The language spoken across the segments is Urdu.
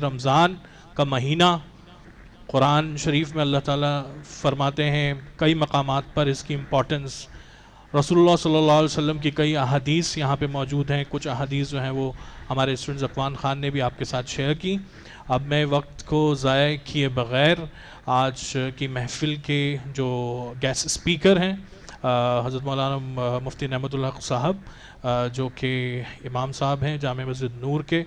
رمضان کا مہینہ قرآن شریف میں اللہ تعالیٰ فرماتے ہیں کئی مقامات پر اس کی امپورٹنس، رسول اللہ صلی اللہ علیہ وسلم کی کئی احادیث یہاں پہ موجود ہیں. کچھ احادیث جو ہیں وہ ہمارے اسٹوڈنٹ ذکوان خان نے بھی آپ کے ساتھ شیئر کی. اب میں وقت کو ضائع کیے بغیر آج کی محفل کے جو گیسٹ اسپیکر ہیں حضرت مولانا مفتی نعمت الحق صاحب جو کہ امام صاحب ہیں جامع مسجد نور کے،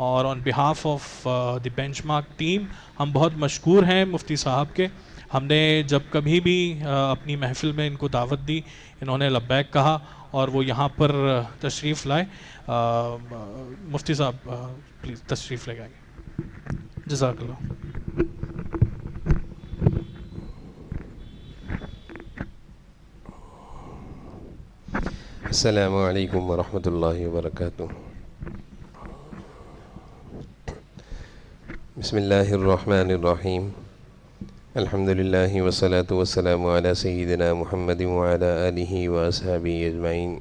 اور on behalf of the benchmark team ہم بہت مشکور ہیں مفتی صاحب کے. ہم نے جب کبھی بھی اپنی محفل میں ان کو دعوت دی انہوں نے لبیک کہا اور وہ یہاں پر تشریف لائے. مفتی صاحب پلیز تشریف لے آئیے. جزاک اللہ. السلام علیکم ورحمۃ اللہ وبرکاتہ. بسم اللہ الرحمن الرحیم. الحمد للہ والصلاة والسلام علی سیدنا محمد وعلی آلہ واصحابہ اجمعین.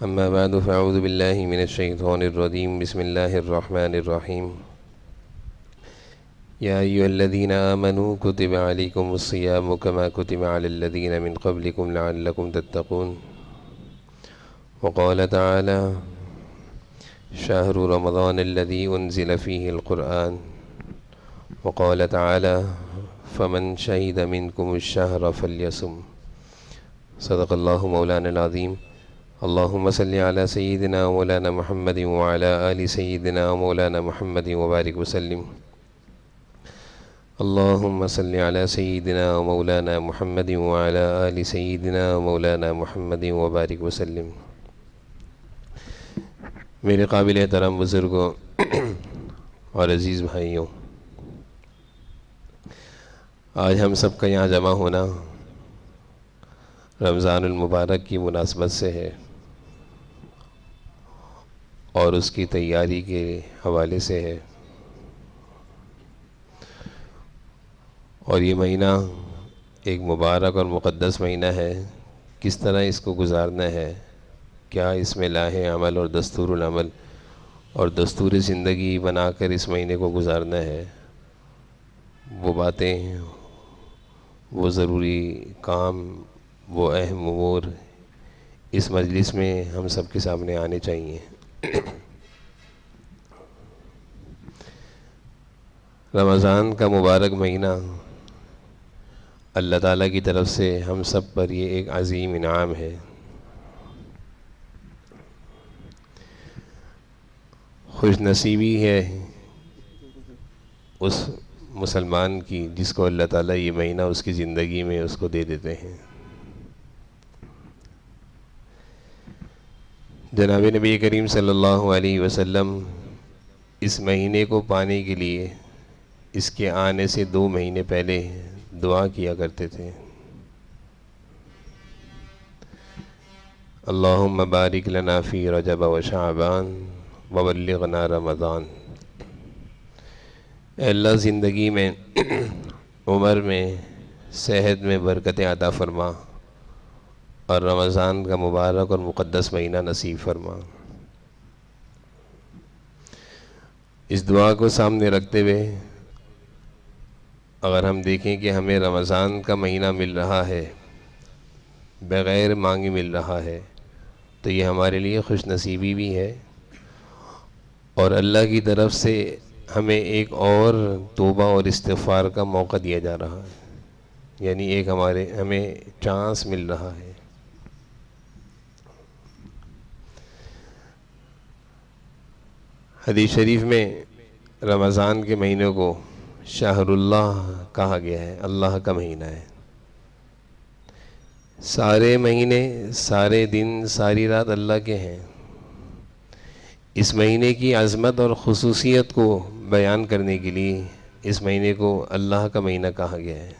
اما بعد فاعوذ باللہ من الشیطان الرجیم. بسم اللہ الرحمن الرحیم. یا ایھا الذین آمنوا کتب علیکم الصیام کما کتب علی الذین من قبلکم لعلکم تتقون. وقال تعالی شہر رمضان الذی انزل فیہ القرآن. وقال تعالی فمن شہد منکم الشہر فلیصم. صدق اللہ مولانا العظیم. اللہم صلی علی سیدنا مولانا محمد وعلی آل سیدنا مولانا محمد وبارک وسلم. اللہم صلی علی سیدنا مولانا محمد وعلی آل سیدنا مولانا محمد وبارک وسلم. میرے قابل احترام بزرگوں اور عزیز بھائیوں، آج ہم سب کا یہاں جمع ہونا رمضان المبارک کی مناسبت سے ہے اور اس کی تیاری کے حوالے سے ہے. اور یہ مہینہ ایک مبارک اور مقدس مہینہ ہے. کس طرح اس کو گزارنا ہے، کیا اس میں لاہ عمل اور دستور العمل اور دستور زندگی بنا کر اس مہینے کو گزارنا ہے، وہ باتیں، وہ ضروری کام، وہ اہم امور اس مجلس میں ہم سب کے سامنے آنے چاہیے. رمضان کا مبارک مہینہ اللہ تعالیٰ کی طرف سے ہم سب پر یہ ایک عظیم انعام ہے. خوش نصیبی ہے اس مسلمان کی جس کو اللہ تعالیٰ یہ مہینہ اس کی زندگی میں اس کو دے دیتے ہیں. جناب نبی کریم صلی اللہ علیہ وسلم اس مہینے کو پانے کے لیے اس کے آنے سے 2 مہینے پہلے دعا کیا کرتے تھے. اللہم بارک لنا فی رجب و شعبان وبلغنا رمضان. اے اللہ زندگی میں، عمر میں، صحت میں برکتیں عطا فرما اور رمضان کا مبارک اور مقدس مہینہ نصیب فرما. اس دعا کو سامنے رکھتے ہوئے اگر ہم دیکھیں کہ ہمیں رمضان کا مہینہ مل رہا ہے، بغیر مانگے مل رہا ہے، تو یہ ہمارے لیے خوش نصیبی بھی ہے اور اللہ کی طرف سے ہمیں ایک اور توبہ اور استغفار کا موقع دیا جا رہا ہے. یعنی ایک ہمیں چانس مل رہا ہے. حدیث شریف میں رمضان کے مہینے کو شہر اللہ کہا گیا ہے، اللہ کا مہینہ ہے. سارے مہینے، سارے دن، ساری رات اللہ کے ہیں. اس مہینے کی عظمت اور خصوصیت کو بیان کرنے کے لیے اس مہینے کو اللہ کا مہینہ کہا گیا ہے.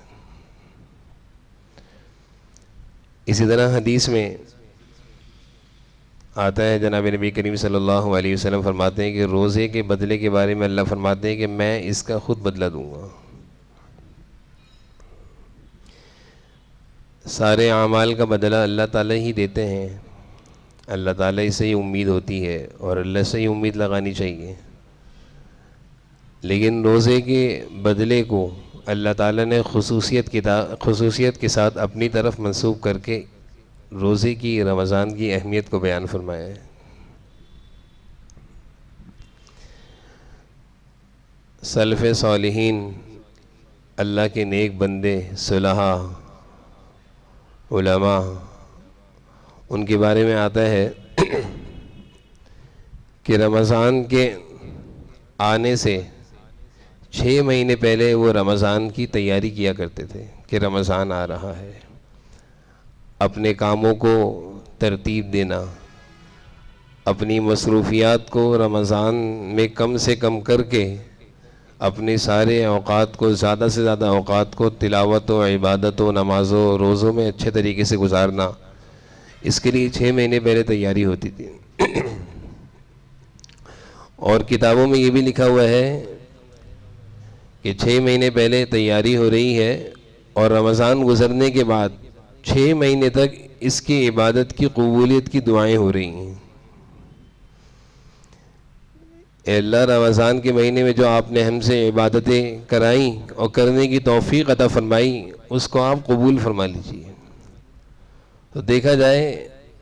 اسی طرح حدیث میں آتا ہے، جناب نبی کریم صلی اللہ علیہ وسلم فرماتے ہیں کہ روزے کے بدلے کے بارے میں اللہ فرماتے ہیں کہ میں اس کا خود بدلہ دوں گا. سارے اعمال کا بدلہ اللہ تعالیٰ ہی دیتے ہیں. اللہ تعالیٰ سے ہی امید ہوتی ہے اور اللہ سے ہی امید لگانی چاہیے. لیکن روزے کے بدلے کو اللہ تعالیٰ نے خصوصیت کے ساتھ اپنی طرف منسوب کر کے روزے کی، رمضان کی اہمیت کو بیان فرمایا ہے۔ سلف صالحین، اللہ کے نیک بندے، صلحاء، علماء، ان کے بارے میں آتا ہے کہ رمضان کے آنے سے 6 مہینے پہلے وہ رمضان کی تیاری کیا کرتے تھے کہ رمضان آ رہا ہے۔ اپنے کاموں کو ترتیب دینا، اپنی مصروفیات کو رمضان میں کم سے کم کر کے اپنے سارے اوقات کو، زیادہ سے زیادہ اوقات کو تلاوت و عبادت و نماز و روزوں میں اچھے طریقے سے گزارنا، اس کے لیے 6 مہینے پہلے تیاری ہوتی تھی۔ اور کتابوں میں یہ بھی لکھا ہوا ہے کہ 6 مہینے پہلے تیاری ہو رہی ہے اور رمضان گزرنے کے بعد 6 مہینے تک اس کی عبادت کی قبولیت کی دعائیں ہو رہی ہیں۔ اے اللہ، رمضان کے مہینے میں جو آپ نے ہم سے عبادتیں کرائیں اور کرنے کی توفیق عطا فرمائی، اس کو آپ قبول فرما لیجیے۔ تو دیکھا جائے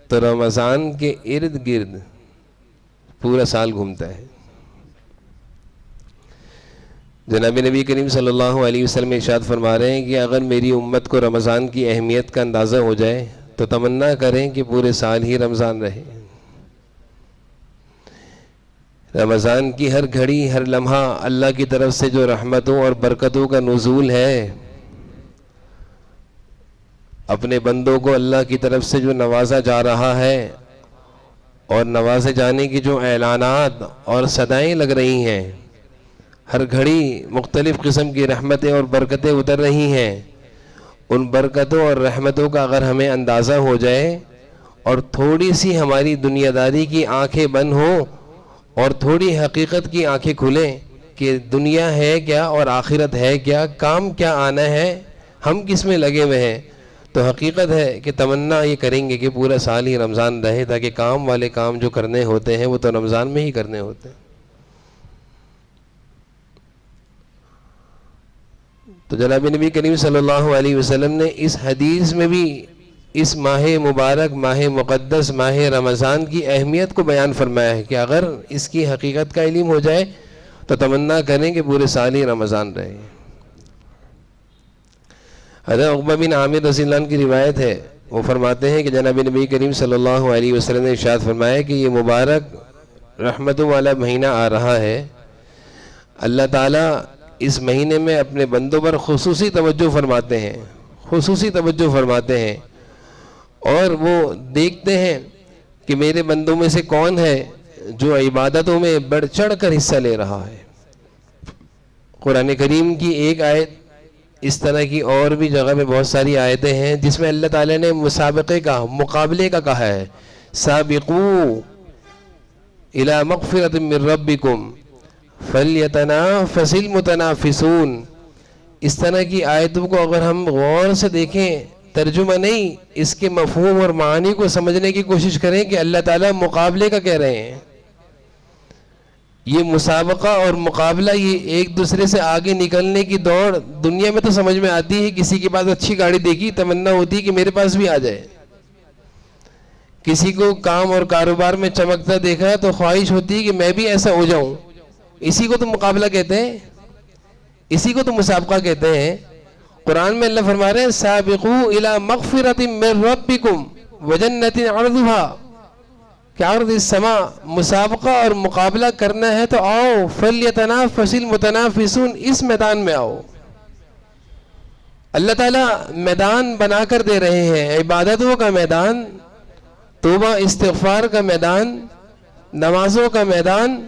تو رمضان کے ارد گرد پورا سال گھومتا ہے۔ جناب نبی کریم صلی اللہ علیہ وسلم ارشاد فرما رہے ہیں کہ اگر میری امت کو رمضان کی اہمیت کا اندازہ ہو جائے تو تمنا کریں کہ پورے سال ہی رمضان رہے۔ رمضان کی ہر گھڑی، ہر لمحہ اللہ کی طرف سے جو رحمتوں اور برکتوں کا نزول ہے، اپنے بندوں کو اللہ کی طرف سے جو نوازا جا رہا ہے اور نوازے جانے کی جو اعلانات اور صدائیں لگ رہی ہیں، ہر گھڑی مختلف قسم کی رحمتیں اور برکتیں اتر رہی ہیں، ان برکتوں اور رحمتوں کا اگر ہمیں اندازہ ہو جائے اور تھوڑی سی ہماری دنیا داری کی آنکھیں بند ہوں اور تھوڑی حقیقت کی آنکھیں کھلیں کہ دنیا ہے کیا اور آخرت ہے کیا، کام کیا آنا ہے، ہم کس میں لگے ہوئے ہیں، تو حقیقت ہے کہ تمنا یہ کریں گے کہ پورا سال ہی رمضان رہے، تاکہ کام والے کام جو کرنے ہوتے ہیں وہ تو رمضان میں ہی کرنے ہوتے ہیں۔ تو جناب نبی کریم صلی اللہ علیہ وسلم نے اس حدیث میں بھی اس ماہ مبارک، ماہ مقدس، ماہ رمضان کی اہمیت کو بیان فرمایا ہے کہ اگر اس کی حقیقت کا علم ہو جائے تو تمنا کریں کہ پورے سال ہی رمضان رہے۔ حضرت عقبہ بن عامر رضی اللہ عنہ کی روایت ہے، وہ فرماتے ہیں کہ جناب نبی کریم صلی اللہ علیہ وسلم نے ارشاد فرمایا کہ یہ مبارک رحمتوں والا مہینہ آ رہا ہے، اللہ تعالیٰ اس مہینے میں اپنے بندوں پر خصوصی توجہ فرماتے ہیں، خصوصی توجہ فرماتے ہیں، اور وہ دیکھتے ہیں کہ میرے بندوں میں سے کون ہے جو عبادتوں میں بڑھ چڑھ کر حصہ لے رہا ہے۔ قرآن کریم کی ایک آیت، اس طرح کی اور بھی جگہ میں بہت ساری آیتیں ہیں جس میں اللہ تعالیٰ نے مسابقے کا، مقابلے کا کہا ہے، سابقوا الی مغفرۃ من ربکم فلیتنافس المتنافسون۔ اس طرح کی آیتوں کو اگر ہم غور سے دیکھیں، ترجمہ نہیں، اس کے مفہوم اور معانی کو سمجھنے کی کوشش کریں کہ اللہ تعالیٰ مقابلے کا کہہ رہے ہیں۔ یہ مسابقہ اور مقابلہ، یہ ایک دوسرے سے آگے نکلنے کی دوڑ دنیا میں تو سمجھ میں آتی ہے، کسی کے پاس اچھی گاڑی دیکھی تمنا ہوتی ہے کہ میرے پاس بھی آ جائے، کسی کو کام اور کاروبار میں چمکتا دیکھا تو خواہش ہوتی ہے کہ میں بھی ایسا ہو جاؤں، اسی کو تو مقابلہ کہتے ہیں، اسی کو تو مسابقہ کہتے ہیں۔ قرآن میں اللہ فرما رہے ہیں سابقوا الی مغفرۃ من ربکم وجنۃ عرضھا، کہ عرض السماء، مسابقہ اور مقابلہ کرنا ہے تو آؤ، فلیتنافس المتنافسون، اس میدان میں آؤ۔ اللہ تعالیٰ میدان بنا کر دے رہے ہیں، عبادتوں کا میدان، توبہ استغفار کا میدان، نمازوں کا میدان،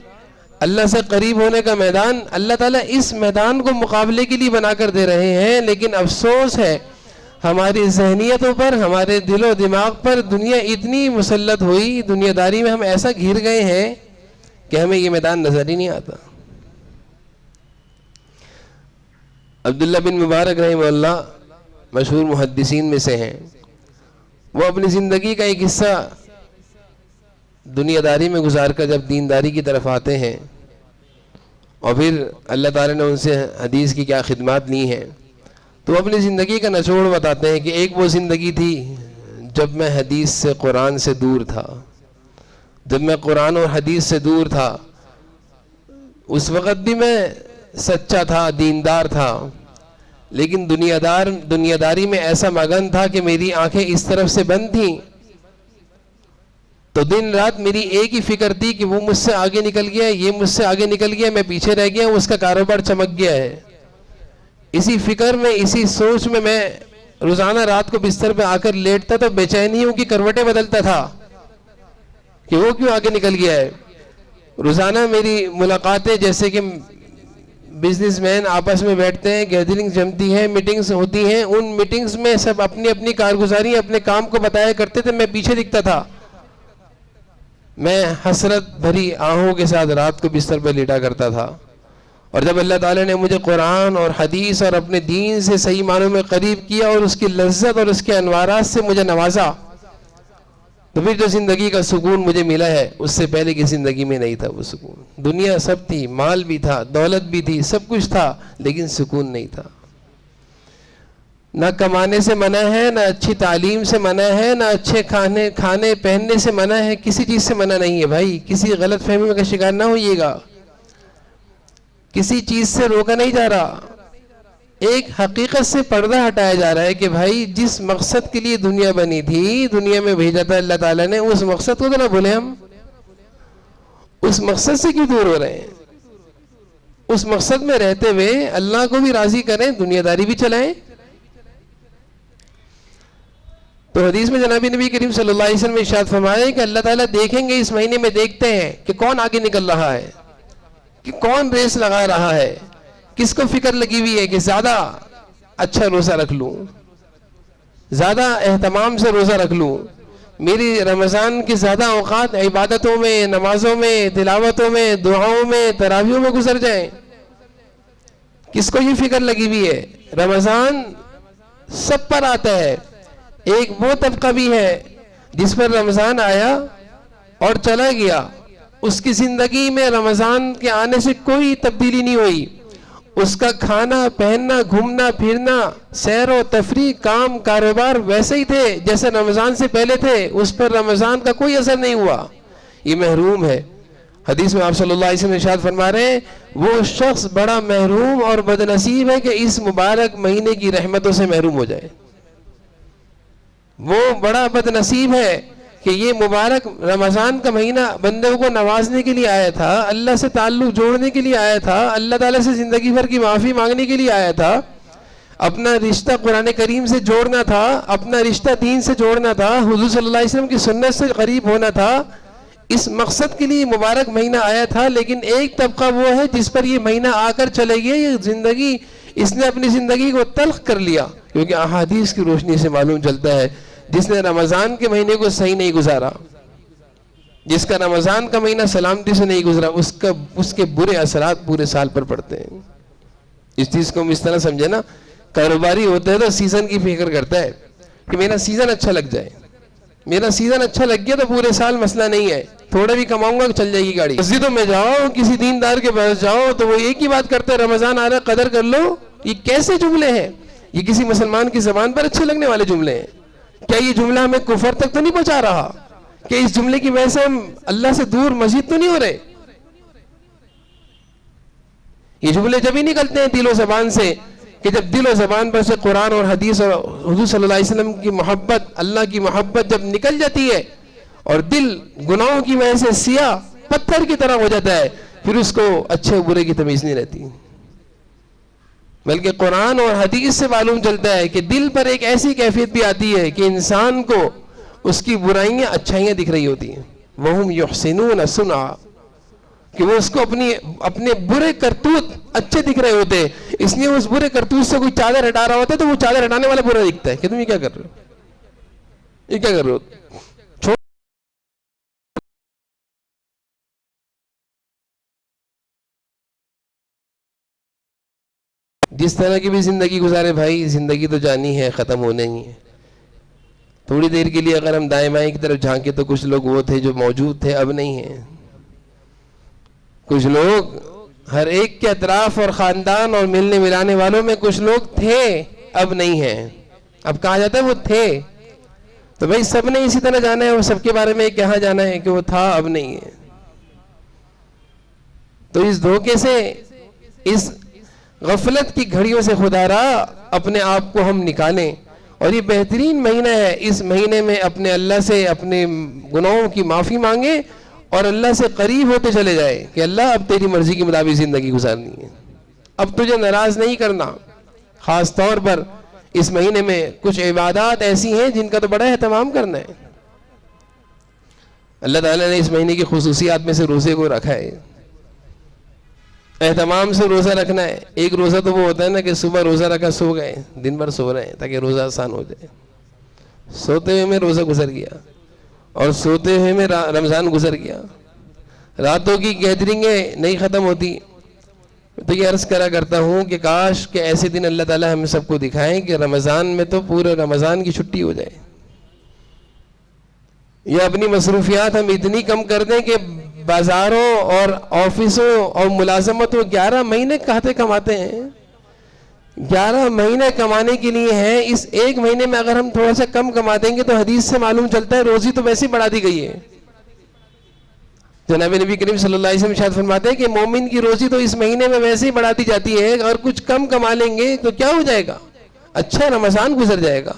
اللہ سے قریب ہونے کا میدان، اللہ تعالیٰ اس میدان کو مقابلے کے لیے بنا کر دے رہے ہیں۔ لیکن افسوس ہے ہماری ذہنیتوں پر، ہمارے دل و دماغ پر دنیا اتنی مسلط ہوئی، دنیا داری میں ہم ایسا گھر گئے ہیں کہ ہمیں یہ میدان نظر ہی نہیں آتا۔ عبداللہ بن مبارک رحمہ اللہ مشہور محدثین میں سے ہیں، وہ اپنی زندگی کا ایک حصہ دنیا داری میں گزار کر جب دینداری کی طرف آتے ہیں اور پھر اللہ تعالیٰ نے ان سے حدیث کی کیا خدمات لی ہیں، تو اپنی زندگی کا نچوڑ بتاتے ہیں کہ ایک وہ زندگی تھی جب میں حدیث سے قرآن سے دور تھا، جب میں قرآن اور حدیث سے دور تھا، اس وقت بھی میں سچا تھا، دیندار تھا، لیکن دنیا داری میں ایسا مگن تھا کہ میری آنکھیں اس طرف سے بند تھیں، تو دن رات میری ایک ہی فکر تھی کہ وہ مجھ سے آگے نکل گیا، یہ مجھ سے آگے نکل گیا، میں پیچھے رہ گیا، اس کا کاروبار چمک گیا ہے۔ اسی فکر میں، اسی سوچ میں روزانہ رات کو بستر پہ آ کر لیٹتا تو بے چینیوں کی کروٹیں بدلتا تھا کہ وہ کیوں آگے نکل گیا ہے۔ روزانہ میری ملاقاتیں، جیسے کہ بزنس مین آپس میں بیٹھتے ہیں، گیدرنگ جمتی ہیں، میٹنگز ہوتی ہیں، ان میٹنگز میں سب اپنی اپنی کارگزاری اپنے کام کو بتایا کرتے تھے، میں پیچھے دکھتا تھا۔ میں حسرت بھری آہوں کے ساتھ رات کو بستر پہ لیٹا کرتا تھا، اور جب اللہ تعالیٰ نے مجھے قرآن اور حدیث اور اپنے دین سے صحیح معنوں میں قریب کیا اور اس کی لذت اور اس کے انوارات سے مجھے نوازا، تو پھر جو زندگی کا سکون مجھے ملا ہے اس سے پہلے کی زندگی میں نہیں تھا وہ سکون۔ دنیا سب تھی، مال بھی تھا، دولت بھی تھی، سب کچھ تھا، لیکن سکون نہیں تھا۔ نہ کمانے سے منع ہے، نہ اچھی تعلیم سے منع ہے، نہ اچھے کھانے پہننے سے منع ہے، کسی چیز سے منع نہیں ہے بھائی، کسی غلط فہمی کا شکار نہ ہوئیے گا، کسی چیز سے روکا نہیں جا رہا، ایک حقیقت سے پردہ ہٹایا جا رہا ہے کہ بھائی جس مقصد کے لیے دنیا بنی تھی، دنیا میں بھیجا تھا اللہ تعالیٰ نے، اس مقصد کو تو نہ بھولیں ہم، اس مقصد سے کیوں دور ہو رہے ہیں؟ اس مقصد میں رہتے ہوئے اللہ کو بھی راضی کریں، دنیا داری بھی چلائیں۔ تو حدیث میں جناب نبی کریم صلی اللہ علیہ وسلم ارشاد فرمایا کہ اللہ تعالیٰ دیکھیں گے، اس مہینے میں دیکھتے ہیں کہ کون آگے نکل رہا ہے، کہ کون ریس لگا رہا ہے، کس کو فکر لگی ہوئی ہے کہ زیادہ اچھا روزہ رکھ لوں، زیادہ اہتمام سے روزہ رکھ لوں، میری رمضان کے زیادہ اوقات عبادتوں میں، نمازوں میں، تلاوتوں میں، دعاؤں میں، تراویحوں میں گزر جائیں۔ کس کو یہ فکر لگی ہوئی ہے؟ رمضان سب پر آتا ہے، ایک وہ طبقہ بھی ہے جس پر رمضان آیا اور چلا گیا، اس کی زندگی میں رمضان کے آنے سے کوئی تبدیلی نہیں ہوئی، اس کا کھانا پہننا، گھومنا پھرنا، سیر و تفریح، کام کاروبار ویسے ہی تھے جیسے رمضان سے پہلے تھے، اس پر رمضان کا کوئی اثر نہیں ہوا، یہ محروم ہے۔ حدیث میں آپ صلی اللہ علیہ وسلم ارشاد فرما رہے ہیں وہ شخص بڑا محروم اور بدنصیب ہے کہ اس مبارک مہینے کی رحمتوں سے محروم ہو جائے، وہ بڑا بدنصیب ہے کہ یہ مبارک رمضان کا مہینہ بندوں کو نوازنے کے لیے آیا تھا، اللہ سے تعلق جوڑنے کے لیے آیا تھا، اللہ تعالیٰ سے زندگی بھر کی معافی مانگنے کے لیے آیا تھا، اپنا رشتہ قرآن کریم سے جوڑنا تھا، اپنا رشتہ دین سے جوڑنا تھا، حضور صلی اللہ علیہ وسلم کی سنت سے قریب ہونا تھا، اس مقصد کے لیے مبارک مہینہ آیا تھا۔ لیکن ایک طبقہ وہ ہے جس پر یہ مہینہ آ کر چلے گیا، یہ زندگی اس نے اپنی زندگی کو تلخ کر لیا، کیونکہ احادیث کی روشنی سے معلوم چلتا ہے جس نے رمضان کے مہینے کو صحیح نہیں گزارا، جس کا رمضان کا مہینہ سلامتی سے نہیں گزرا، اس کے برے اثرات پورے سال پر پڑتے ہیں۔ اس چیز کو ہم اس طرح سمجھے نا، کاروباری ہوتا ہے تو سیزن کی فکر کرتا ہے کہ میرا سیزن اچھا لگ جائے، میرا سیزن اچھا لگ گیا تو پورے سال مسئلہ نہیں ہے، تھوڑا بھی کماؤں گا چل جائے گی گاڑی۔ مسجدوں میں جاؤ، کسی دیندار کے پاس جاؤ تو وہ ایک ہی بات کرتے ہیں، رمضان آ رہا ہے قدر کر لو۔ یہ کیسے جملے ہیں؟ یہ کسی مسلمان کی زبان پر اچھے لگنے والے جملے ہیں؟ کیا یہ جملہ ہمیں کفر تک تو نہیں پہنچا رہا؟ کہ اس جملے کی وجہ سے ہم اللہ سے دور مزید تو نہیں ہو رہے؟ یہ جملے جب ہی نکلتے ہیں دل و زبان سے کہ جب دل و زبان پر سے قرآن اور حدیث اور حضور صلی اللہ علیہ وسلم کی محبت، اللہ کی محبت جب نکل جاتی ہے اور دل گناہوں کی وجہ سے سیاہ پتھر کی طرح ہو جاتا ہے، پھر اس کو اچھے برے کی تمیز نہیں رہتی، بلکہ قرآن اور حدیث سے معلوم چلتا ہے کہ دل پر ایک ایسی کیفیت بھی آتی ہے کہ انسان کو اس کی برائیاں اچھائیاں دکھ رہی ہوتی ہیں، وَهُمْ يُحْسِنُونَ صُنْعًا، کہ وہ اس کو اپنے برے کرتوت اچھے دکھ رہے ہوتے ہیں، اس لیے اس برے کرتوت سے کوئی چادر ہٹا رہا ہوتا ہے تو وہ چادر ہٹانے والا برا دکھتا ہے کہ تم یہ کیا کر رہے ہو، یہ کیا کر رہے ہو۔ جس طرح کی بھی زندگی گزارے بھائی، زندگی تو جانی ہے، ختم ہونے ہی ہے۔ تھوڑی دیر کے لیے اگر ہم دائیں بائیں کی طرف جھانکیں تو کچھ لوگ وہ تھے جو موجود تھے، اب نہیں ہیں۔ کچھ لوگ ہر ایک کے اطراف اور خاندان اور ملنے ملانے والوں میں کچھ لوگ تھے، اب نہیں ہیں. اب کہا جاتا ہے وہ تھے، تو بھائی سب نے اسی طرح جانا ہے، وہ سب کے بارے میں کہاں جانا ہے کہ وہ تھا اب نہیں ہے. تو اس دھوکے سے، اس غفلت کی گھڑیوں سے خدا را اپنے آپ کو ہم نکالیں. اور یہ بہترین مہینہ ہے، اس مہینے میں اپنے اللہ سے اپنے گناہوں کی معافی مانگے اور اللہ سے قریب ہوتے چلے جائے کہ اللہ اب تیری مرضی کے مطابق زندگی گزارنی ہے، اب تجھے ناراض نہیں کرنا. خاص طور پر اس مہینے میں کچھ عبادات ایسی ہیں جن کا تو بڑا اہتمام کرنا ہے. اللہ تعالیٰ نے اس مہینے کی خصوصیات میں سے روزے کو رکھا ہے. اہتمام سے روزہ رکھنا ہے. ایک روزہ تو وہ ہوتا ہے نا کہ صبح روزہ رکھا سو گئے، دن بھر سو رہے ہیں تاکہ روزہ آسان ہو جائے. سوتے ہوئے میں روزہ گزر گیا اور سوتے ہوئے میں رمضان گزر گیا. راتوں کی گیدرنگیں نہیں ختم ہوتی. تو یہ عرض کرا کرتا ہوں کہ کاش کہ ایسے دن اللہ تعالیٰ ہم سب کو دکھائیں کہ رمضان میں تو پورے رمضان کی چھٹی ہو جائے. یا اپنی مصروفیات ہم اتنی کم کر دیں کہ بازاروں اور آفسوں اور ملازمتوں 11 مہینے کہتے کماتے ہیں. 11 مہینے کمانے کے لیے ہیں، اس ایک مہینے میں اگر ہم تھوڑا سا کم کما دیں گے تو حدیث سے معلوم چلتا ہے روزی تو ویسے ہی بڑھا دی گئی ہے. جناب نبی کریم صلی اللہ علیہ وسلم ارشاد فرماتے ہیں کہ مومن کی روزی تو اس مہینے میں ویسے ہی بڑھا دی جاتی ہے، اور کچھ کم کما لیں گے تو کیا ہو جائے گا، اچھا رمضان گزر جائے گا.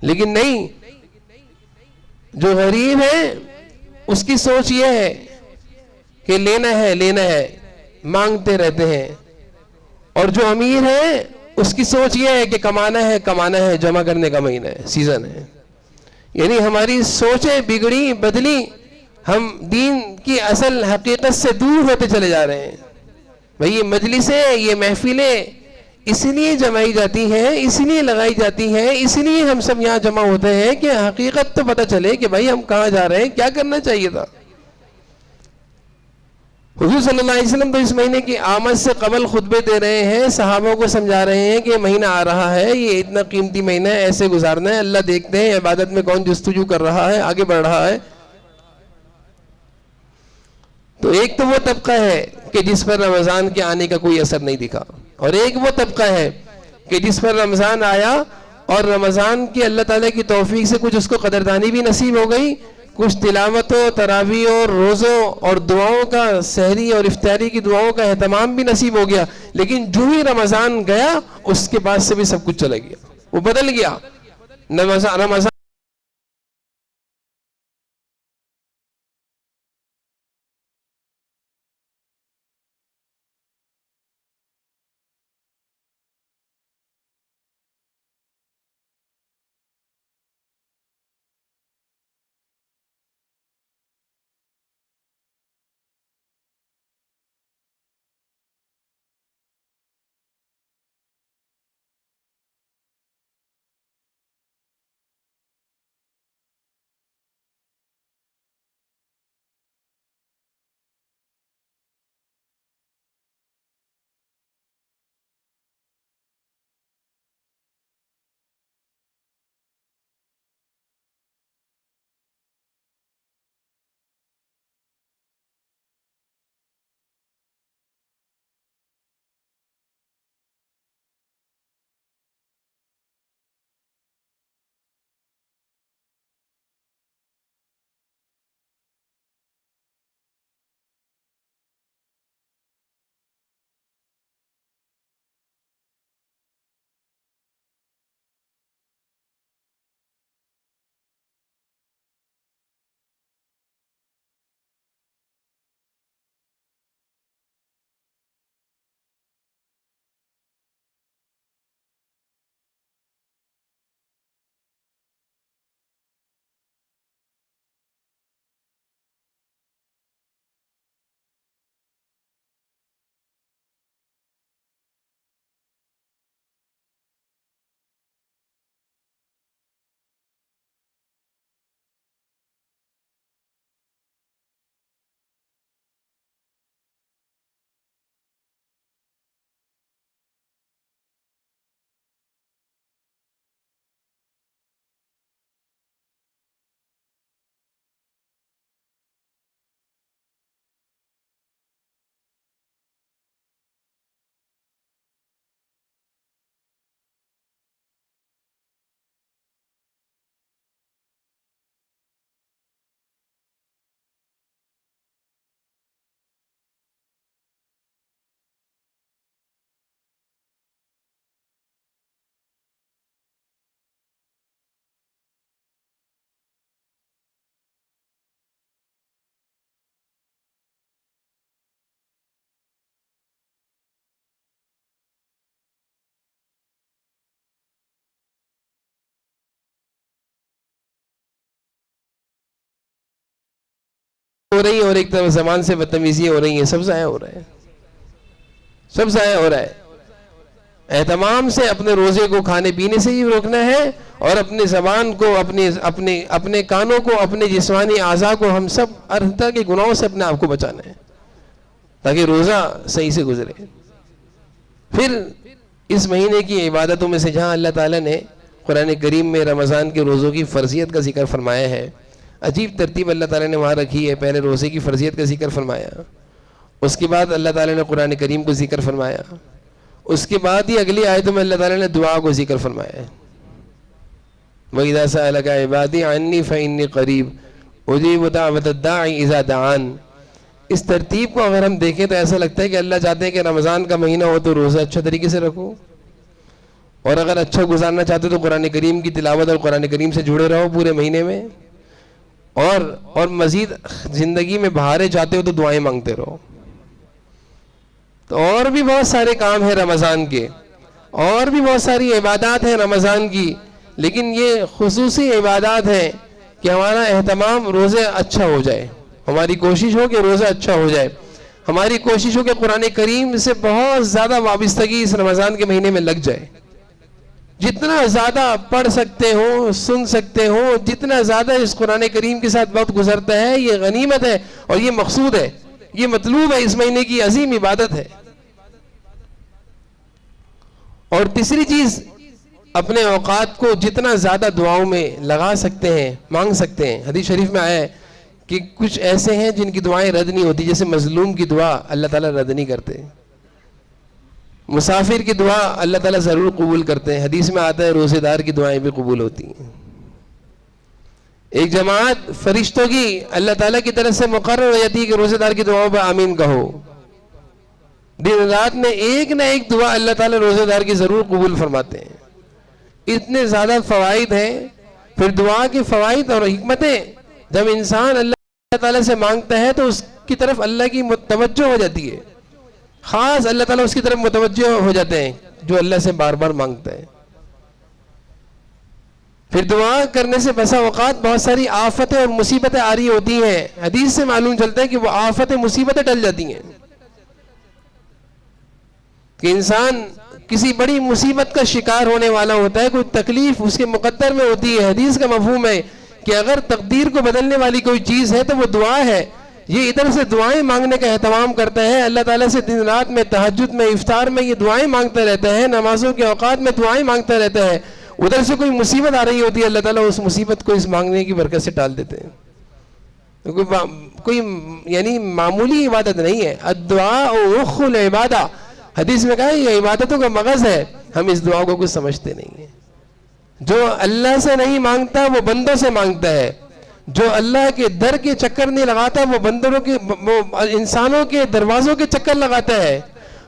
لیکن نہیں، جو غریب ہے اس کی سوچ یہ ہے کہ لینا ہے لینا ہے، مانگتے رہتے ہیں. اور جو امیر ہے اس کی سوچ یہ ہے کہ کمانا ہے کمانا ہے، جمع کرنے کا مہینہ ہے، سیزن ہے. یعنی ہماری سوچیں بگڑی بدلی، ہم دین کی اصل حقیقت سے دور ہوتے چلے جا رہے ہیں. بھئی یہ مجلسیں، یہ محفلیں اس لیے جمائی جاتی ہیں، اس لیے لگائی جاتی ہیں، اس لیے ہم سب یہاں جمع ہوتے ہیں کہ حقیقت تو پتہ چلے کہ بھئی ہم کہاں جا رہے ہیں، کیا کرنا چاہیے تھا. حضور صلی اللہ علیہ وسلم تو اس مہینے کی آمد سے قبل خطبے دے رہے ہیں، صحابوں کو سمجھا رہے ہیں کہ یہ مہینہ آ رہا ہے، یہ اتنا قیمتی مہینہ ہے، ایسے گزارنا ہے. اللہ دیکھتے ہیں عبادت میں کون جستجو کر رہا ہے، آگے بڑھ رہا ہے. تو ایک تو وہ طبقہ ہے کہ جس پر رمضان کے آنے کا کوئی اثر نہیں دکھا، اور ایک وہ طبقہ ہے کہ جس پر رمضان آیا اور رمضان کی اللہ تعالیٰ کی توفیق سے کچھ اس کو قدردانی بھی نصیب ہو گئی، کچھ تلاوتوں، تراویحوں، روزوں اور دعاؤں کا، سحری اور افطاری کی دعاؤں کا اہتمام بھی نصیب ہو گیا. لیکن جو ہی رمضان گیا اس کے بعد سے بھی سب کچھ چلا گیا، وہ بدل گیا. رمضان ہو رہی ہیں اور ایک طرف زبان سے بدتمیزیاں ہو رہی ہیں، سب ضائع ہو رہا ہے، سب ضائع ہو رہا ہے۔ اہتمام سے اپنے روزے کو کھانے پینے سے ہی روکنا ہے، اور اپنے زبان کو، اپنے کانوں کو، اپنے جسمانی اعضاء کو، ہم سب ہر طرح کے گناہوں سے اپنے آپ کو بچانا ہے تاکہ روزہ صحیح سے گزرے۔ پھر اس مہینے کی عبادتوں میں سے جہاں اللہ تعالیٰ نے قرآن کریم میں رمضان کے روزوں کی فرضیت کا ذکر فرمایا ہے، عجیب ترتیب اللہ تعالیٰ نے وہاں رکھی ہے۔ پہلے روزے کی فرضیت کا ذکر فرمایا، اس کے بعد اللہ تعالیٰ نے قرآن کریم کو ذکر فرمایا، اس کے بعد ہی اگلی آیتوں میں اللہ تعالیٰ نے دعا کو ذکر فرمایا ہے۔ وَإِذَا سَأَلَكَ عِبَادِي عَنِّي فَإِنِّي قَرِيبٌ أُجِيبُ دَعْوَةَ الدَّاعِ إِذَا دَعَانِ۔ اس ترتیب کو اگر ہم دیکھیں تو ایسا لگتا ہے کہ اللہ چاہتے ہیں کہ رمضان کا مہینہ ہو تو روزہ اچھا طریقے سے رکھو، اور اگر اچھا گزارنا چاہتے ہو تو قرآن کریم کی تلاوت اور قرآن کریم سے جڑے رہو پورے مہینے میں، اور مزید زندگی میں بہاریں چاہتے ہو تو دعائیں مانگتے رہو۔ تو اور بھی بہت سارے کام ہیں رمضان کے، اور بھی بہت ساری عبادات ہیں رمضان کی، لیکن یہ خصوصی عبادات ہیں کہ ہمارا اہتمام روزے اچھا ہو جائے، ہماری کوشش ہو کہ روزہ اچھا ہو جائے، ہماری کوشش ہو کہ قرآن کریم سے بہت زیادہ وابستگی اس رمضان کے مہینے میں لگ جائے۔ جتنا زیادہ پڑھ سکتے ہو، سن سکتے ہو، جتنا زیادہ اس قرآن کریم کے ساتھ وقت گزرتا ہے، یہ غنیمت ہے اور یہ مقصود ہے، یہ مطلوب ہے، اس مہینے کی عظیم عبادت ہے۔ اور تیسری چیز، اپنے اوقات کو جتنا زیادہ دعاؤں میں لگا سکتے ہیں، مانگ سکتے ہیں۔ حدیث شریف میں آیا ہے کہ کچھ ایسے ہیں جن کی دعائیں رد نہیں ہوتی، جیسے مظلوم کی دعا اللہ تعالیٰ رد نہیں کرتے، مسافر کی دعا اللہ تعالیٰ ضرور قبول کرتے ہیں، حدیث میں آتا ہے روزے دار کی دعائیں بھی قبول ہوتی ہیں۔ ایک جماعت فرشتوں کی اللہ تعالیٰ کی طرف سے مقرر ہو جاتی ہے کہ روزے دار کی دعاؤں پہ آمین کہو۔ دن رات میں ایک نہ ایک دعا اللہ تعالیٰ روزے دار کی ضرور قبول فرماتے ہیں۔ اتنے زیادہ فوائد ہیں۔ پھر دعا کے فوائد اور حکمتیں، جب انسان اللہ تعالیٰ سے مانگتا ہے تو اس کی طرف اللہ کی توجہ ہو جاتی ہے، خاص اللہ تعالیٰ اس کی طرف متوجہ ہو جاتے ہیں جو اللہ سے بار بار مانگتا ہے۔ پھر دعا کرنے سے بسا اوقات بہت ساری آفتیں اور مصیبتیں آ رہی ہوتی ہیں، حدیث سے معلوم چلتا ہے کہ وہ آفتیں مصیبتیں ٹل جاتی ہیں، کہ انسان کسی بڑی مصیبت کا شکار ہونے والا ہوتا ہے، کوئی تکلیف اس کے مقدر میں ہوتی ہے۔ حدیث کا مفہوم ہے کہ اگر تقدیر کو بدلنے والی کوئی چیز ہے تو وہ دعا ہے۔ یہ ادھر سے دعائیں مانگنے کا اہتمام کرتا ہے، اللہ تعالیٰ سے دن رات میں، تہجد میں، افطار میں یہ دعائیں مانگتا رہتا ہے، نمازوں کے اوقات میں دعائیں مانگتا رہتا ہے۔ ادھر سے کوئی مصیبت آ رہی ہوتی ہے، اللہ تعالیٰ اس مصیبت کو اس مانگنے کی برکت سے ٹال دیتے ہیں۔ کوئی یعنی معمولی عبادت نہیں ہے۔ الدعاء رخ العبادہ، حدیث میں کہا ہے یہ عبادتوں کا مغز ہے، ہم اس دعا کو کچھ سمجھتے نہیں ہیں۔ جو اللہ سے نہیں مانگتا وہ بندوں سے مانگتا ہے، جو اللہ کے در کے چکر نہیں لگاتا وہ انسانوں کے دروازوں کے چکر لگاتا ہے،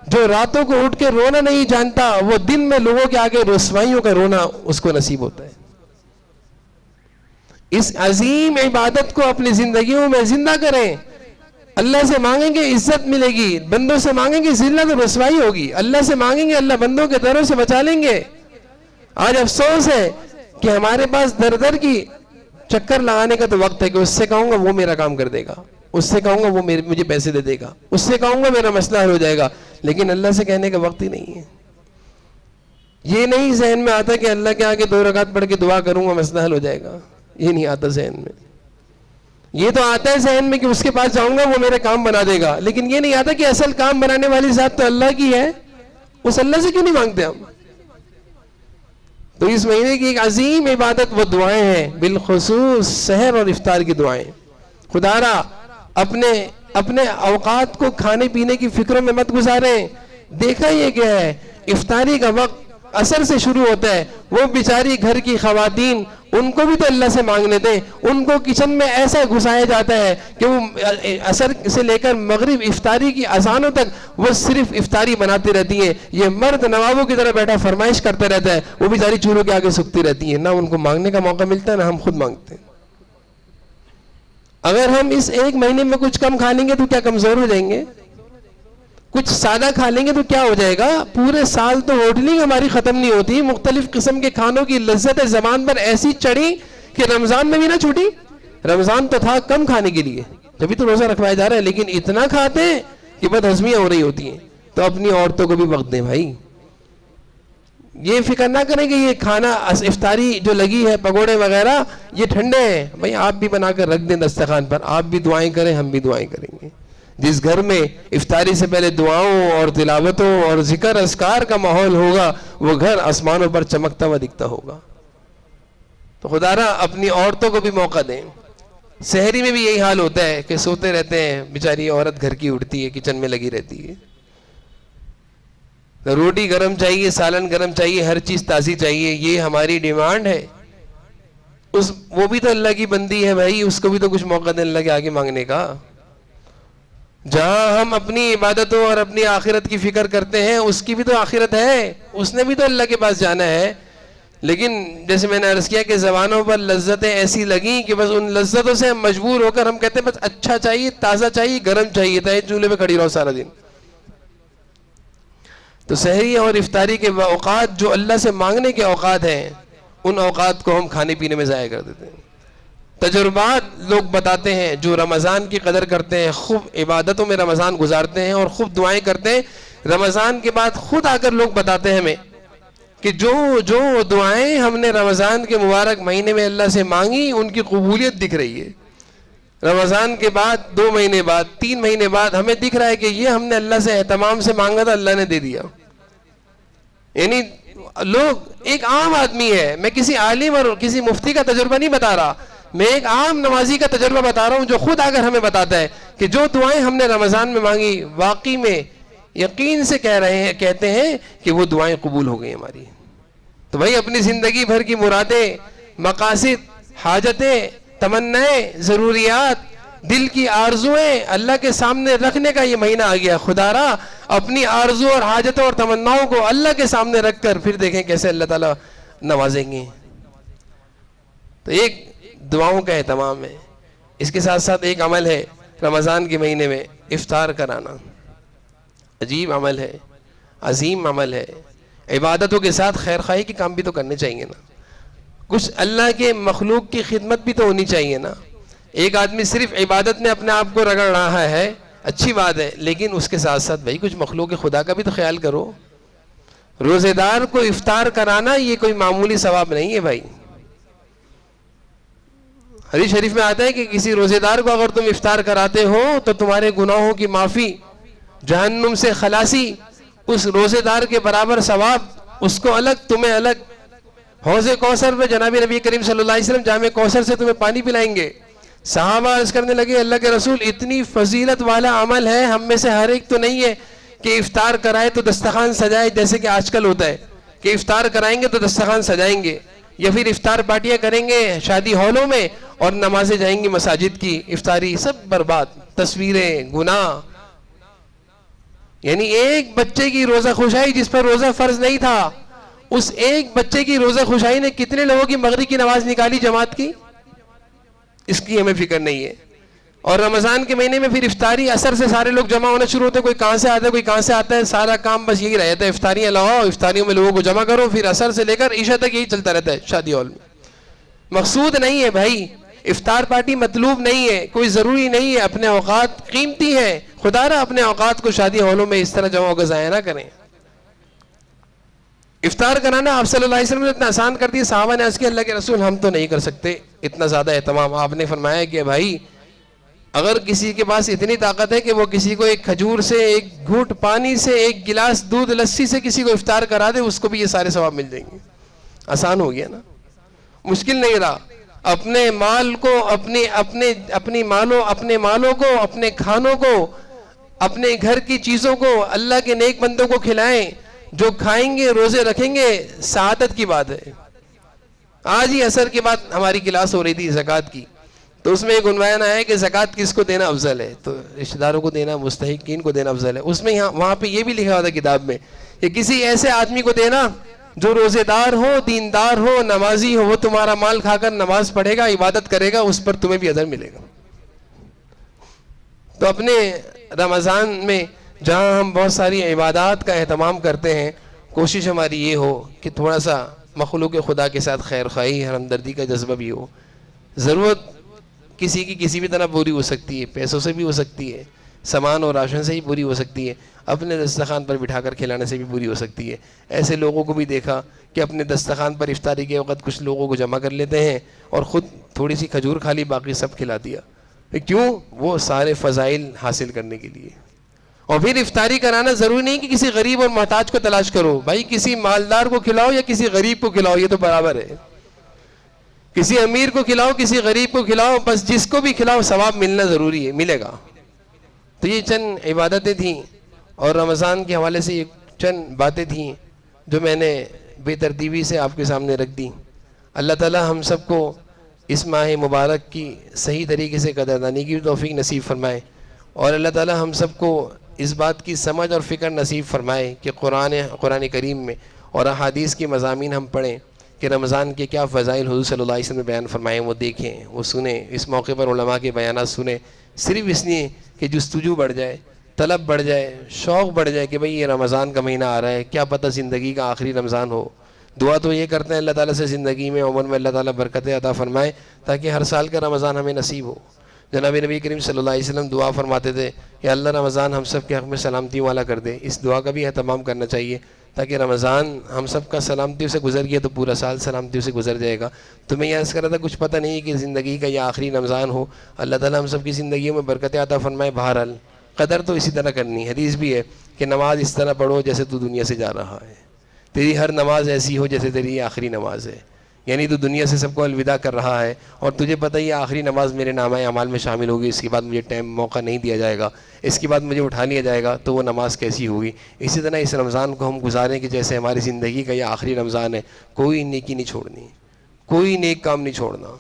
جو راتوں کو اٹھ کے رونا نہیں جانتا وہ دن میں لوگوں کے آگے رسوائیوں کا رونا اس کو نصیب ہوتا ہے۔ اس عظیم عبادت کو اپنی زندگیوں میں زندہ کریں۔ اللہ سے مانگیں گے عزت ملے گی، بندوں سے مانگیں گے ذلت اور رسوائی ہوگی، اللہ سے مانگیں گے اللہ بندوں کے دروں سے بچا لیں گے۔ آج افسوس ہے کہ ہمارے پاس در در کی چکر لگانے کا تو وقت ہے کہ اس سے کہوں گا وہ میرا کام کر دے گا، اس سے کہوں گا وہ مجھے پیسے دے دے گا، اس سے کہوں گا میرا مسئلہ حل ہو جائے گا، لیکن اللہ سے کہنے کا وقت ہی نہیں ہے۔ یہ نہیں ذہن میں آتا کہ اللہ کے آگے 2 رکعت پڑھ کے دعا کروں گا مسئلہ حل ہو جائے گا، یہ نہیں آتا ذہن میں۔ یہ تو آتا ہے ذہن میں کہ اس کے پاس جاؤں گا وہ میرے کام بنا دے گا، لیکن یہ نہیں آتا کہ اصل کام بنانے والی ذات تو اللہ کی ہے، اس اللہ سے کیوں نہیں مانگتے ہم؟ تو اس مہینے کی ایک عظیم عبادت وہ دعائیں ہیں، بالخصوص سحر اور افطار کی دعائیں۔ خدا را اپنے اوقات کو کھانے پینے کی فکروں میں مت گزاریں۔ دیکھا یہ کیا ہے، افطاری کا وقت عصر سے شروع ہوتا ہے، وہ بیچاری گھر کی خواتین، ان کو بھی تو اللہ سے مانگنے دیں، ان کو کچن میں ایسا گھسایا جاتا ہے کہ وہ عصر سے لے کر مغرب افطاری کی اذانوں تک وہ صرف افطاری بناتی رہتی ہیں۔ یہ مرد نوابوں کی طرح بیٹھا فرمائش کرتا رہتا ہے، وہ بیچاری چولہوں کے آگے سکتی رہتی ہیں، نہ ان کو مانگنے کا موقع ملتا ہے نہ ہم خود مانگتے ہیں۔ اگر ہم اس ایک مہینے میں کچھ کم کھا لیں گے تو کیا کمزور ہو جائیں گے؟ کچھ سادہ کھا لیں گے تو کیا ہو جائے گا؟ پورے سال تو ہوٹلنگ ہماری ختم نہیں ہوتی، مختلف قسم کے کھانوں کی لذت زبان پر ایسی چڑھی کہ رمضان میں بھی نہ چھوٹی۔ رمضان تو تھا کم کھانے کے لیے، جبھی تو روزہ رکھوایا جا رہا ہے، لیکن اتنا کھاتے ہیں کہ بد ہضمیاں ہو رہی ہوتی ہیں. تو اپنی عورتوں کو بھی وقت دیں بھائی. یہ فکر نہ کریں کہ یہ کھانا افطاری جو لگی ہے پکوڑے وغیرہ یہ ٹھنڈے ہیں. بھائی آپ بھی بنا کر رکھ دیں دسترخوان پر، آپ بھی دعائیں کریں، ہم بھی دعائیں کریں گے. جس گھر میں افطاری سے پہلے دعاؤں اور تلاوتوں اور ذکر اذکار کا ماحول ہوگا وہ گھر آسمانوں پر چمکتا ہوا دکھتا ہوگا. تو خدا را اپنی عورتوں کو بھی موقع دیں. سحری میں بھی یہی حال ہوتا ہے کہ سوتے رہتے ہیں، بیچاری عورت گھر کی اٹھتی ہے، کچن میں لگی رہتی ہے. روٹی گرم چاہیے، سالن گرم چاہیے، ہر چیز تازی چاہیے، یہ ہماری ڈیمانڈ ہے. وہ بھی تو اللہ کی بندی ہے بھائی، اس کو بھی تو کچھ موقع دیں اللہ کے آگے مانگنے کا. جہاں ہم اپنی عبادتوں اور اپنی آخرت کی فکر کرتے ہیں اس کی بھی تو آخرت ہے، اس نے بھی تو اللہ کے پاس جانا ہے. لیکن جیسے میں نے عرض کیا کہ زبانوں پر لذتیں ایسی لگیں کہ بس ان لذتوں سے ہم مجبور ہو کر ہم کہتے ہیں بس اچھا چاہیے، تازہ چاہیے، گرم چاہیے، تاکہ چولہے پہ کھڑی رہو سارا دن. تو سحری اور افطاری کے اوقات جو اللہ سے مانگنے کے اوقات ہیں ان اوقات کو ہم کھانے پینے میں ضائع کر دیتے ہیں. تجربات لوگ بتاتے ہیں جو رمضان کی قدر کرتے ہیں، خوب عبادتوں میں رمضان گزارتے ہیں اور خوب دعائیں کرتے ہیں، رمضان کے بعد خود آ کر لوگ بتاتے ہیں ہمیں کہ جو دعائیں ہم نے رمضان کے مبارک مہینے میں اللہ سے مانگی ان کی قبولیت دکھ رہی ہے. رمضان کے بعد 2 مہینے بعد 3 مہینے بعد ہمیں دکھ رہا ہے کہ یہ ہم نے اللہ سے اہتمام سے مانگا تھا، اللہ نے دے دیا. یعنی لوگ، ایک عام آدمی ہے، میں کسی عالم اور کسی مفتی کا تجربہ نہیں بتا رہا، میں ایک عام نمازی کا تجربہ بتا رہا ہوں جو خود آ کر ہمیں بتاتا ہے کہ جو دعائیں ہم نے رمضان میں مانگی واقعی میں یقین سے کہتے ہیں کہ وہ دعائیں قبول ہو گئی ہماری. تو بھائی اپنی زندگی بھر کی مرادیں، مقاصد، حاجتیں، تمنائیں، ضروریات، دل کی آرزویں اللہ کے سامنے رکھنے کا یہ مہینہ آ گیا. خدا را اپنی آرزو اور حاجتوں اور تمناؤں کو اللہ کے سامنے رکھ کر پھر دیکھیں کیسے اللہ تعالیٰ نوازیں گے. تو ایک دعاؤں کا اہتمام ہے. اس کے ساتھ ساتھ ایک عمل ہے رمضان کے مہینے میں افطار کرانا. عجیب عمل ہے، عظیم عمل ہے. عبادتوں کے ساتھ خیر خواہی کے کام بھی تو کرنے چاہیے نا، کچھ اللہ کے مخلوق کی خدمت بھی تو ہونی چاہیے نا. ایک آدمی صرف عبادت میں اپنے آپ کو رگڑ رہا ہے، اچھی بات ہے، لیکن اس کے ساتھ ساتھ بھائی کچھ مخلوق خدا کا بھی تو خیال کرو. روزے دار کو افطار کرانا یہ کوئی معمولی ثواب نہیں ہے بھائی. حدیث شریف میں آتا ہے کہ کسی روزے دار کو اگر تم افطار کراتے ہو تو تمہارے گناہوں کی معافی، جہنم سے خلاصی، اس روزے دار کے برابر ثواب، اس کو الگ تمہیں الگ. حوض کوثر میں جناب نبی کریم صلی اللہ علیہ وسلم جام کوثر سے تمہیں پانی پلائیں گے. صحابہ عرض کرنے لگے اللہ کے رسول اتنی فضیلت والا عمل ہے، ہم میں سے ہر ایک تو نہیں ہے کہ افطار کرائے تو دسترخوان سجائے جیسے کہ آج کل ہوتا ہے کہ افطار کرائیں گے تو دسترخوان سجائیں گے، یا پھر افطار پارٹیاں کریں گے شادی ہالوں میں اور نمازیں جائیں گی مساجد کی، افطاری سب برباد، تصویریں، گناہ. یعنی ایک بچے کی روزہ خوشائی جس پر روزہ فرض نہیں تھا، اس ایک بچے کی روزہ خوشائی نے کتنے لوگوں کی مغرب کی نماز نکالی جماعت کی، اس کی ہمیں فکر نہیں ہے. اور رمضان کے مہینے میں پھر افطاری اثر سے سارے لوگ جمع ہونا شروع ہوتے ہیں، کوئی کہاں سے آتا ہے کوئی کہاں سے آتا ہے، سارا کام بس یہی رہتا ہے افطاریاں لگاؤ، افطاریوں میں لوگوں کو جمع کرو، پھر اثر سے لے کر عشاء تک یہی چلتا رہتا ہے شادی ہال میں. مقصود نہیں ہے بھائی، افطار پارٹی مطلوب نہیں ہے، کوئی ضروری نہیں ہے. اپنے اوقات قیمتی ہیں، خدا را اپنے اوقات کو شادی ہالوں میں اس طرح جمع ہو کر ضائع نہ کریں. افطار کرانا آپ صلی اللہ علیہ وسلم نے اتنا آسان کر دیا. صحابہ نے عرض کیا اللہ کے رسول ہم تو نہیں کر سکتے اتنا زیادہ اہتمام. آپ نے فرمایا کہ بھائی اگر کسی کے پاس اتنی طاقت ہے کہ وہ کسی کو ایک کھجور سے، ایک گھونٹ پانی سے، ایک گلاس دودھ لسی سے کسی کو افطار کرا دے، اس کو بھی یہ سارے ثواب مل جائیں گے. آسان ہو گیا نا، مشکل نہیں رہا. اپنے مال کو، اپنے مالوں کو، اپنے کھانوں کو، اپنے گھر کی چیزوں کو اللہ کے نیک بندوں کو کھلائیں. جو کھائیں گے روزے رکھیں گے سعادت کی بات ہے. آج ہی عصر کے بعد ہماری کلاس ہو رہی تھی زکوٰۃ کی، تو اس میں ایک عنوان آیا کہ زکوٰۃ کس کو دینا افضل ہے، تو رشتہ داروں کو دینا، مستحقین کو دینا افضل ہے. اس میں وہاں پہ یہ بھی لکھا ہوا تھا کتاب میں کہ کسی ایسے آدمی کو دینا جو روزے دار ہو، دیندار ہو، نمازی ہو، وہ تمہارا مال کھا کر نماز پڑھے گا، عبادت کرے گا، اس پر تمہیں بھی اجر ملے گا. تو اپنے رمضان میں جہاں ہم بہت ساری عبادات کا اہتمام کرتے ہیں، کوشش ہماری یہ ہو کہ تھوڑا سا مخلوق خدا کے ساتھ خیر خواہی، ہمدردی کا جذبہ بھی ہو. ضرورت کسی کی کسی بھی طرح پوری ہو سکتی ہے، پیسوں سے بھی ہو سکتی ہے، سامان اور راشن سے ہی پوری ہو سکتی ہے، اپنے دسترخوان پر بٹھا کر کھلانے سے بھی پوری ہو سکتی ہے۔ ایسے لوگوں کو بھی دیکھا کہ اپنے دسترخوان پر افطاری کے وقت کچھ لوگوں کو جمع کر لیتے ہیں اور خود تھوڑی سی کھجور کھا لی، باقی سب کھلا دیا۔ کیوں؟ وہ سارے فضائل حاصل کرنے کے لیے۔ اور پھر افطاری کرانا ضروری نہیں کہ کسی غریب اور محتاج کو تلاش کرو، بھائی کسی مالدار کو کھلاؤ یا کسی غریب کو کھلاؤ، یہ تو برابر ہے۔ کسی امیر کو کھلاؤ، کسی غریب کو کھلاؤ، بس جس کو بھی کھلاؤ ثواب ملنا ضروری ہے، ملے گا۔ تو یہ چند عبادتیں تھیں اور رمضان کے حوالے سے یہ چند باتیں تھیں جو میں نے بے ترتیبی سے آپ کے سامنے رکھ دیں۔ اللہ تعالی ہم سب کو اس ماہ مبارک کی صحیح طریقے سے قدردانی کی توفیق نصیب فرمائے، اور اللہ تعالی ہم سب کو اس بات کی سمجھ اور فکر نصیب فرمائے کہ قرآن کریم میں اور احادیث کی مضامین ہم پڑھیں کہ رمضان کے کیا فضائل حضور صلی اللہ علیہ وسلم نے بیان فرمائے، وہ دیکھیں، وہ سنیں، اس موقع پر علماء کے بیانات سنیں، صرف اس لیے کہ جستجو بڑھ جائے، طلب بڑھ جائے، شوق بڑھ جائے کہ بھئی یہ رمضان کا مہینہ آ رہا ہے، کیا پتہ زندگی کا آخری رمضان ہو۔ دعا تو یہ کرتے ہیں اللہ تعالیٰ سے زندگی میں عمر میں اللہ تعالیٰ برکتیں عطا فرمائے تاکہ ہر سال کا رمضان ہمیں نصیب ہو۔ جناب نبی کریم صلی اللہ علیہ وسلم دعا فرماتے تھے کہ اللہ رمضان ہم سب کے حق میں سلامتی والا کر دے۔ اس دعا کا بھی اہتمام کرنا چاہیے تاکہ رمضان ہم سب کا سلامتی سے گزر گیا تو پورا سال سلامتی سے گزر جائے گا۔ تو میں یہ عرض کر رہا تھا کچھ پتہ نہیں کہ زندگی کا یہ آخری رمضان ہو، اللہ تعالیٰ ہم سب کی زندگیوں میں برکتیں عطا فرمائے۔ بہرحال قدر تو اسی طرح کرنی، حدیث بھی ہے کہ نماز اس طرح پڑھو جیسے تو دنیا سے جا رہا ہے، تیری ہر نماز ایسی ہو جیسے تیری یہ آخری نماز ہے، یعنی تو دنیا سے سب کو الوداع کر رہا ہے اور تجھے پتہ ہی آخری نماز میرے نامہ اعمال میں شامل ہوگی، اس کے بعد مجھے ٹائم موقع نہیں دیا جائے گا، اس کے بعد مجھے اٹھا لیا جائے گا، تو وہ نماز کیسی ہوگی۔ اسی طرح اس رمضان کو ہم گزاریں کہ جیسے ہماری زندگی کا یہ آخری رمضان ہے، کوئی نیکی نہیں چھوڑنی، کوئی نیک کام نہیں چھوڑنا۔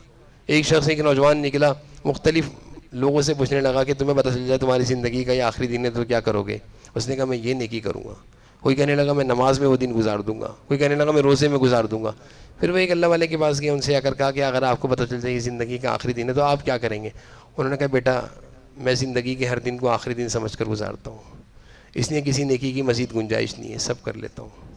ایک شخص ایک نوجوان نکلا، مختلف لوگوں سے پوچھنے لگا کہ تمہیں پتہ چل جائے تمہاری زندگی کا یہ آخری دن ہے تو کیا کرو گے؟ اس نے کہا میں یہ نیکی کروں گا۔ کوئی کہنے لگا میں نماز میں وہ دن گزار دوں گا، کوئی کہنے لگا میں روزے میں گزار دوں گا۔ پھر وہ ایک اللہ والے کے پاس گیا، ان سے آ کر کہا کہ اگر آپ کو پتہ چل جائے یہ زندگی کا آخری دن ہے تو آپ کیا کریں گے؟ انہوں نے کہا بیٹا میں زندگی کے ہر دن کو آخری دن سمجھ کر گزارتا ہوں، اس لیے کسی نیکی کی مزید گنجائش نہیں ہے، سب کر لیتا ہوں۔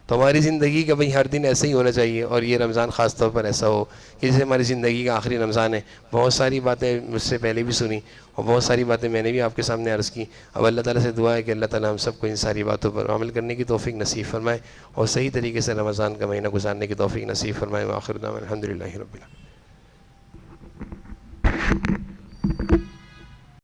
تو ہماری زندگی کا بھئی ہر دن ایسا ہی ہونا چاہیے، اور یہ رمضان خاص طور پر ایسا ہو کہ جیسے ہماری زندگی کا آخری رمضان ہے۔ بہت ساری باتیں مجھ سے پہلے بھی سنی اور بہت ساری باتیں میں نے بھی آپ کے سامنے عرض کی۔ اب اللہ تعالیٰ سے دعا ہے کہ اللہ تعالیٰ ہم سب کو ان ساری باتوں پر عمل کرنے کی توفیق نصیب فرمائے اور صحیح طریقے سے رمضان کا مہینہ گزارنے کی توفیق نصیب فرمائے۔ وآخر دعوانا الحمدللہ رب العالمین۔